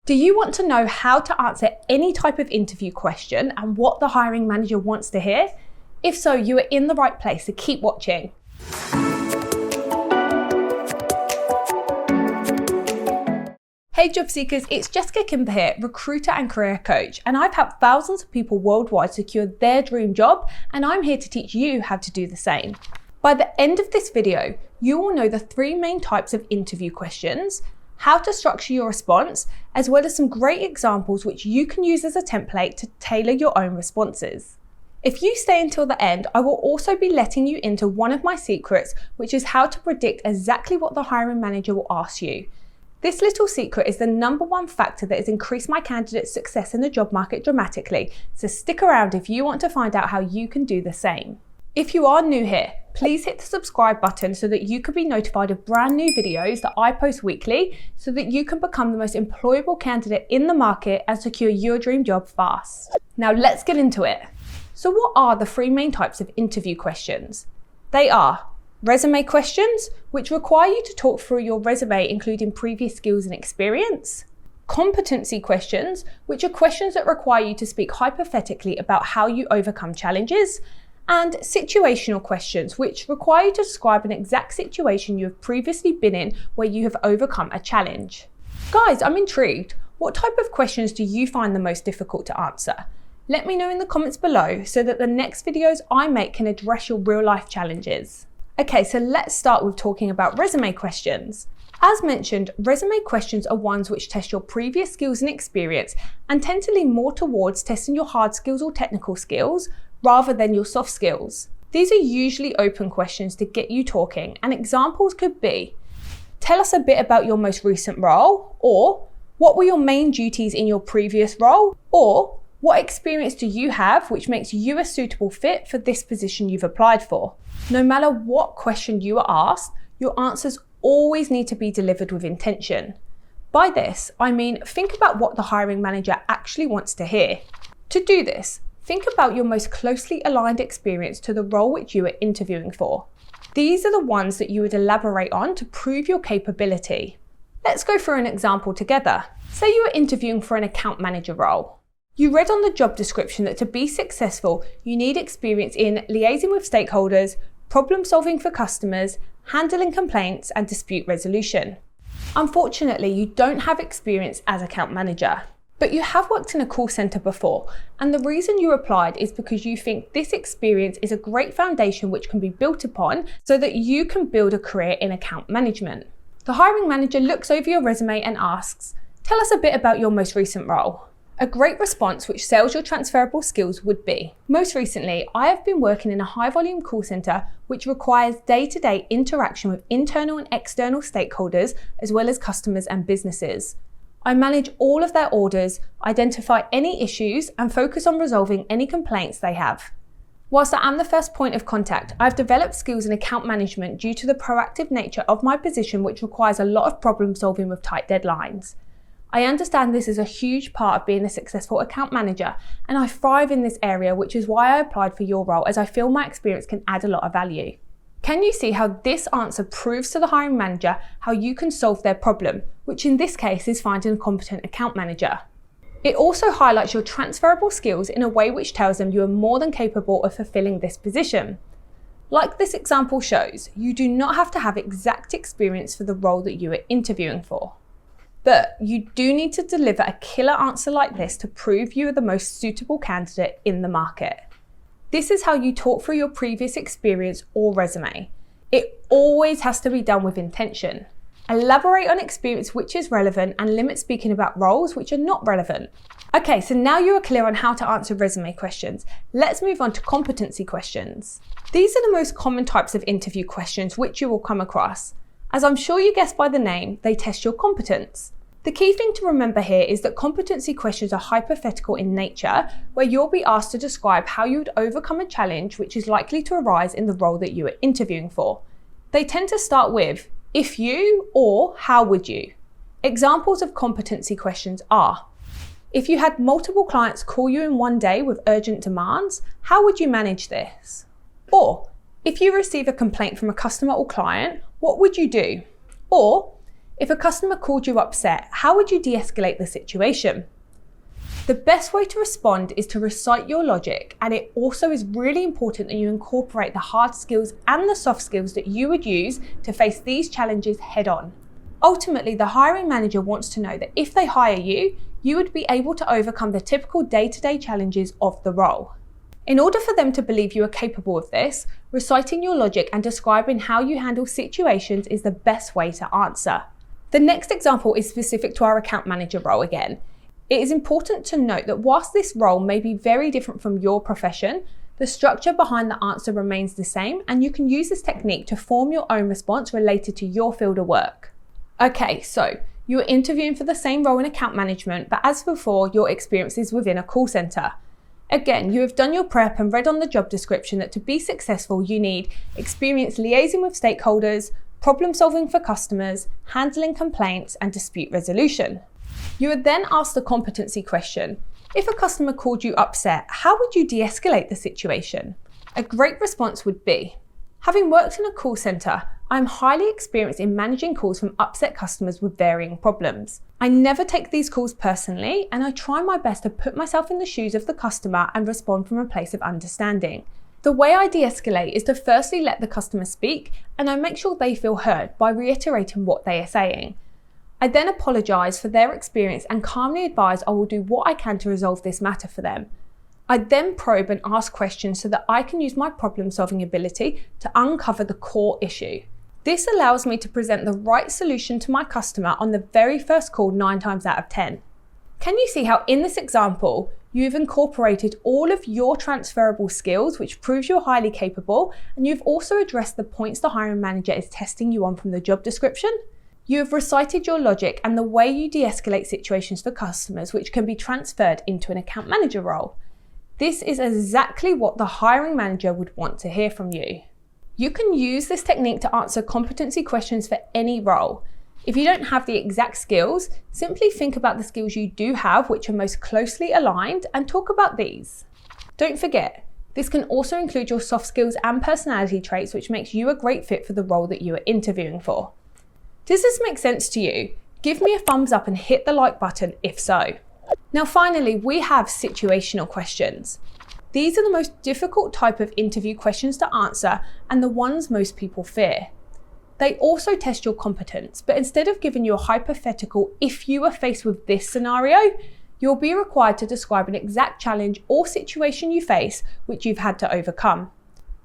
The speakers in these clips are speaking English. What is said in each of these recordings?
Do you want to know how to answer any type of interview question and what the hiring manager wants to hear? If so, you are in the right place, so keep watching. Hey job seekers, it's Jessica Kimber here, recruiter and career coach, and I've helped thousands of people worldwide secure their dream job, and I'm here to teach you how to do the same. By the end of this video, you will know the 3 main types of interview questions, how to structure your response, as well as some great examples which you can use as a template to tailor your own responses. If you stay until the end, I will also be letting you into one of my secrets, which is how to predict exactly what the hiring manager will ask you. This little secret is the #1 factor that has increased my candidates' success in the job market dramatically, so stick around if you want to find out how you can do the same. If you are new here, please hit the subscribe button so that you can be notified of brand new videos that I post weekly so that you can become the most employable candidate in the market and secure your dream job fast. Now let's get into it. So what are the 3 main types of interview questions? They are resume questions, which require you to talk through your resume including previous skills and experience. Competency questions, which are questions that require you to speak hypothetically about how you overcome challenges. And situational questions, which require you to describe an exact situation you have previously been in where you have overcome a challenge. Guys, I'm intrigued. What type of questions do you find the most difficult to answer? Let me know in the comments below so that the next videos I make can address your real life challenges. Okay, so let's start with talking about resume questions. As mentioned, resume questions are ones which test your previous skills and experience and tend to lean more towards testing your hard skills or technical skills rather than your soft skills. These are usually open questions to get you talking, and examples could be, tell us a bit about your most recent role, or what were your main duties in your previous role, or what experience do you have which makes you a suitable fit for this position you've applied for. No matter what question you are asked, your answers always need to be delivered with intention. By this, I mean think about what the hiring manager actually wants to hear. To do this, think about your most closely aligned experience to the role which you are interviewing for. These are the ones that you would elaborate on to prove your capability. Let's go through an example together. Say you are interviewing for an account manager role. You read on the job description that to be successful, you need experience in liaising with stakeholders, problem solving for customers, handling complaints, and dispute resolution. Unfortunately, you don't have experience as account manager. But you have worked in a call center before, and the reason you applied is because you think this experience is a great foundation which can be built upon so that you can build a career in account management. The hiring manager looks over your resume and asks, tell us a bit about your most recent role. A great response which sells your transferable skills would be, most recently, I have been working in a high volume call center which requires day-to-day interaction with internal and external stakeholders as well as customers and businesses. I manage all of their orders, identify any issues, and focus on resolving any complaints they have. Whilst I am the first point of contact, I've developed skills in account management due to the proactive nature of my position, which requires a lot of problem solving with tight deadlines. I understand this is a huge part of being a successful account manager, and I thrive in this area, which is why I applied for your role, as I feel my experience can add a lot of value. Can you see how this answer proves to the hiring manager how you can solve their problem, which in this case is finding a competent account manager? It also highlights your transferable skills in a way which tells them you are more than capable of fulfilling this position. Like this example shows, you do not have to have exact experience for the role that you are interviewing for. But you do need to deliver a killer answer like this to prove you are the most suitable candidate in the market. This is how you talk through your previous experience or resume. It always has to be done with intention. Elaborate on experience which is relevant and limit speaking about roles which are not relevant. Okay, so now you are clear on how to answer resume questions. Let's move on to competency questions. These are the most common types of interview questions which you will come across. As I'm sure you guessed by the name, they test your competence. The key thing to remember here is that competency questions are hypothetical in nature, where you'll be asked to describe how you would overcome a challenge which is likely to arise in the role that you are interviewing for. They tend to start with, if you, or how would you? Examples of competency questions are, if you had multiple clients call you in one day with urgent demands, how would you manage this? Or, if you receive a complaint from a customer or client, what would you do? Or, If a customer called you upset, how would you de-escalate the situation? The best way to respond is to recite your logic, and it also is really important that you incorporate the hard skills and the soft skills that you would use to face these challenges head on. Ultimately, the hiring manager wants to know that if they hire you, you would be able to overcome the typical day-to-day challenges of the role. In order for them to believe you are capable of this, reciting your logic and describing how you handle situations is the best way to answer. The next example is specific to our account manager role again. It is important to note that whilst this role may be very different from your profession, the structure behind the answer remains the same, and you can use this technique to form your own response related to your field of work. Okay, so you're interviewing for the same role in account management, but as before, your experience is within a call centre. Again, you have done your prep and read on the job description that to be successful, you need experience liaising with stakeholders, problem solving for customers, handling complaints, and dispute resolution. You would then ask the competency question. If a customer called you upset, how would you de-escalate the situation? A great response would be, having worked in a call centre, I'm highly experienced in managing calls from upset customers with varying problems. I never take these calls personally, and I try my best to put myself in the shoes of the customer and respond from a place of understanding. The way I de-escalate is to firstly let the customer speak, and I make sure they feel heard by reiterating what they are saying. I then apologise for their experience and calmly advise I will do what I can to resolve this matter for them. I then probe and ask questions so that I can use my problem-solving ability to uncover the core issue. This allows me to present the right solution to my customer on the very first call 9 times out of 10. Can you see how in this example, you've incorporated all of your transferable skills, which proves you're highly capable, and you've also addressed the points the hiring manager is testing you on from the job description? You have recited your logic and the way you de-escalate situations for customers, which can be transferred into an account manager role. This is exactly what the hiring manager would want to hear from you. You can use this technique to answer competency questions for any role. If you don't have the exact skills, simply think about the skills you do have which are most closely aligned and talk about these. Don't forget, this can also include your soft skills and personality traits, which makes you a great fit for the role that you are interviewing for. Does this make sense to you? Give me a thumbs up and hit the like button if so. Now finally, we have situational questions. These are the most difficult type of interview questions to answer and the ones most people fear. They also test your competence, but instead of giving you a hypothetical, if you were faced with this scenario, you'll be required to describe an exact challenge or situation you face which you've had to overcome.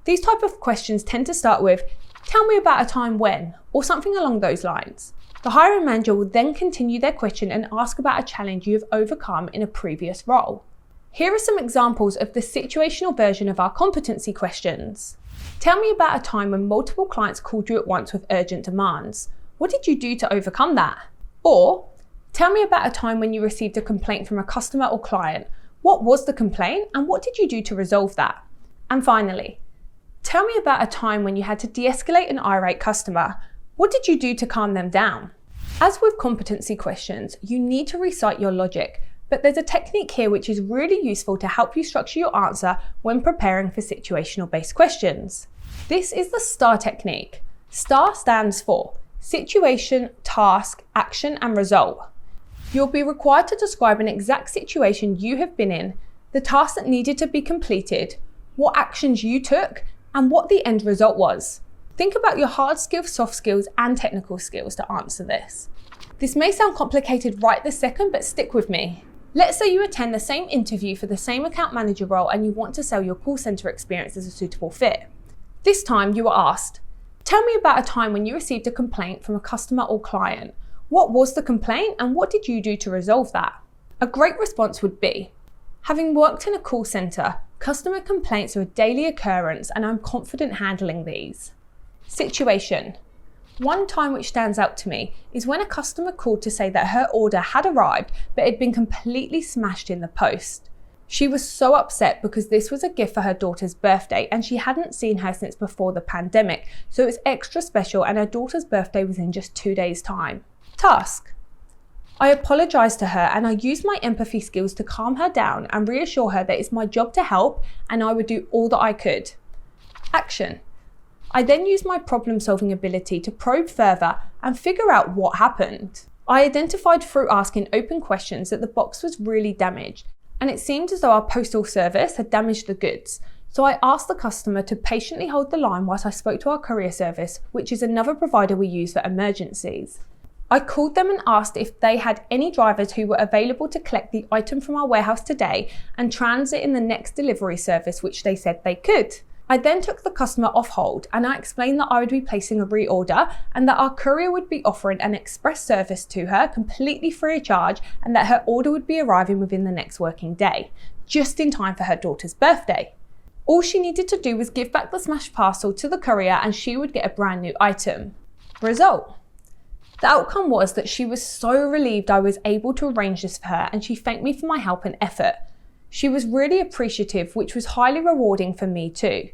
These type of questions tend to start with, tell me about a time when, or something along those lines. The hiring manager will then continue their question and ask about a challenge you have overcome in a previous role. Here are some examples of the situational version of our competency questions. Tell me about a time when multiple clients called you at once with urgent demands. What did you do to overcome that? Or, tell me about a time when you received a complaint from a customer or client. What was the complaint and what did you do to resolve that? And finally, tell me about a time when you had to de-escalate an irate customer. What did you do to calm them down? As with competency questions, you need to recite your logic, but there's a technique here which is really useful to help you structure your answer when preparing for situational-based questions. This is the STAR technique. STAR stands for situation, task, action, and result. You'll be required to describe an exact situation you have been in, the task that needed to be completed, what actions you took, and what the end result was. Think about your hard skills, soft skills, and technical skills to answer this. This may sound complicated right this second, but stick with me. Let's say you attend the same interview for the same account manager role and you want to sell your call center experience as a suitable fit. This time you were asked, tell me about a time when you received a complaint from a customer or client. What was the complaint and what did you do to resolve that? A great response would be, having worked in a call center, customer complaints are a daily occurrence and I'm confident handling these. Situation. One time which stands out to me is when a customer called to say that her order had arrived but had been completely smashed in the post. She was so upset because this was a gift for her daughter's birthday and she hadn't seen her since before the pandemic, so it was extra special and her daughter's birthday was in just 2 days' time. Task. I apologised to her and I used my empathy skills to calm her down and reassure her that it's my job to help and I would do all that I could. Action. I then used my problem-solving ability to probe further and figure out what happened. I identified through asking open questions that the box was really damaged, and it seemed as though our postal service had damaged the goods. So I asked the customer to patiently hold the line whilst I spoke to our courier service, which is another provider we use for emergencies. I called them and asked if they had any drivers who were available to collect the item from our warehouse today and transit in the next delivery service, which they said they could. I then took the customer off hold and I explained that I would be placing a reorder and that our courier would be offering an express service to her completely free of charge and that her order would be arriving within the next working day, just in time for her daughter's birthday. All she needed to do was give back the smashed parcel to the courier and she would get a brand new item. Result: the outcome was that she was so relieved I was able to arrange this for her and she thanked me for my help and effort. She was really appreciative, which was highly rewarding for me too.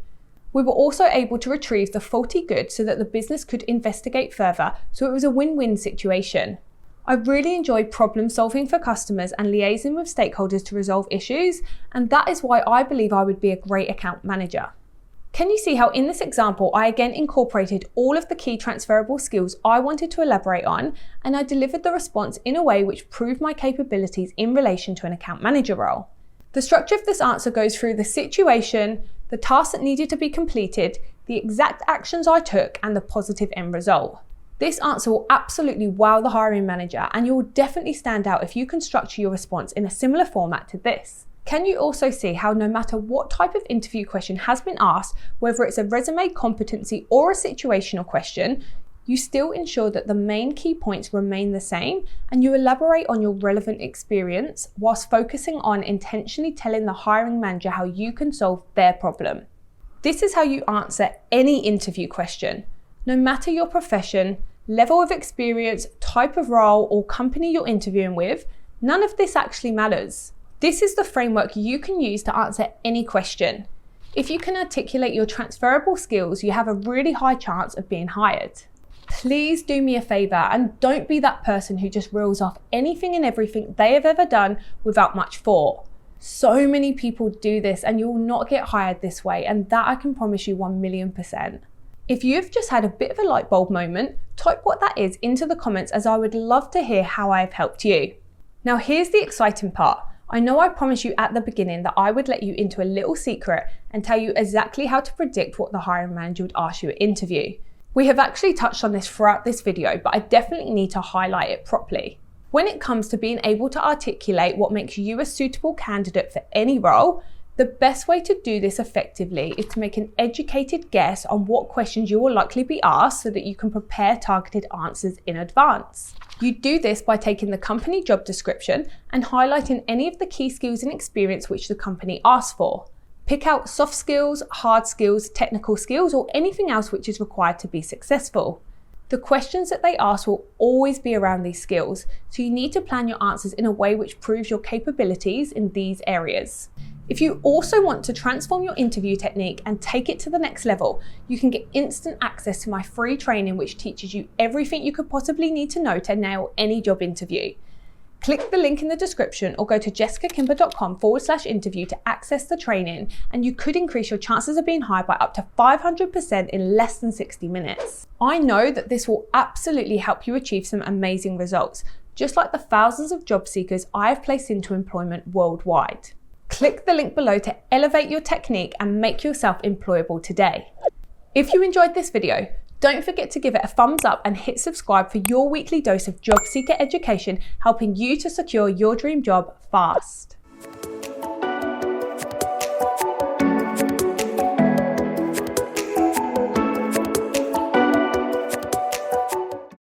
We were also able to retrieve the faulty goods so that the business could investigate further, so it was a win-win situation. I really enjoy problem solving for customers and liaising with stakeholders to resolve issues, and that is why I believe I would be a great account manager. Can you see how in this example I again incorporated all of the key transferable skills I wanted to elaborate on, and I delivered the response in a way which proved my capabilities in relation to an account manager role? The structure of this answer goes through the situation, the task that needed to be completed, the exact actions I took, and the positive end result. This answer will absolutely wow the hiring manager, and you will definitely stand out if you can structure your response in a similar format to this. Can you also see how no matter what type of interview question has been asked, whether it's a resume, competency, or a situational question, you still ensure that the main key points remain the same and you elaborate on your relevant experience whilst focusing on intentionally telling the hiring manager how you can solve their problem. This is how you answer any interview question. No matter your profession, level of experience, type of role, or company you're interviewing with, none of this actually matters. This is the framework you can use to answer any question. If you can articulate your transferable skills, you have a really high chance of being hired. Please do me a favor and don't be that person who just reels off anything and everything they have ever done without much thought. So many people do this and you will not get hired this way, and that I can promise you 1,000,000%. If you've just had a bit of a light bulb moment, type what that is into the comments as I would love to hear how I have helped you. Now here's the exciting part. I know I promised you at the beginning that I would let you into a little secret and tell you exactly how to predict what the hiring manager would ask you at interview. We have actually touched on this throughout this video, but I definitely need to highlight it properly. When it comes to being able to articulate what makes you a suitable candidate for any role, the best way to do this effectively is to make an educated guess on what questions you will likely be asked so that you can prepare targeted answers in advance. You do this by taking the company job description and highlighting any of the key skills and experience which the company asks for. Pick out soft skills, hard skills, technical skills, or anything else which is required to be successful. The questions that they ask will always be around these skills, so you need to plan your answers in a way which proves your capabilities in these areas. If you also want to transform your interview technique and take it to the next level, you can get instant access to my free training which teaches you everything you could possibly need to know to nail any job interview. Click the link in the description or go to jessicakimber.com/interview to access the training, and you could increase your chances of being hired by up to 500% in less than 60 minutes. I know that this will absolutely help you achieve some amazing results, just like the thousands of job seekers I have placed into employment worldwide. Click the link below to elevate your technique and make yourself employable today. If you enjoyed this video, don't forget to give it a thumbs up and hit subscribe for your weekly dose of job seeker education, helping you to secure your dream job fast.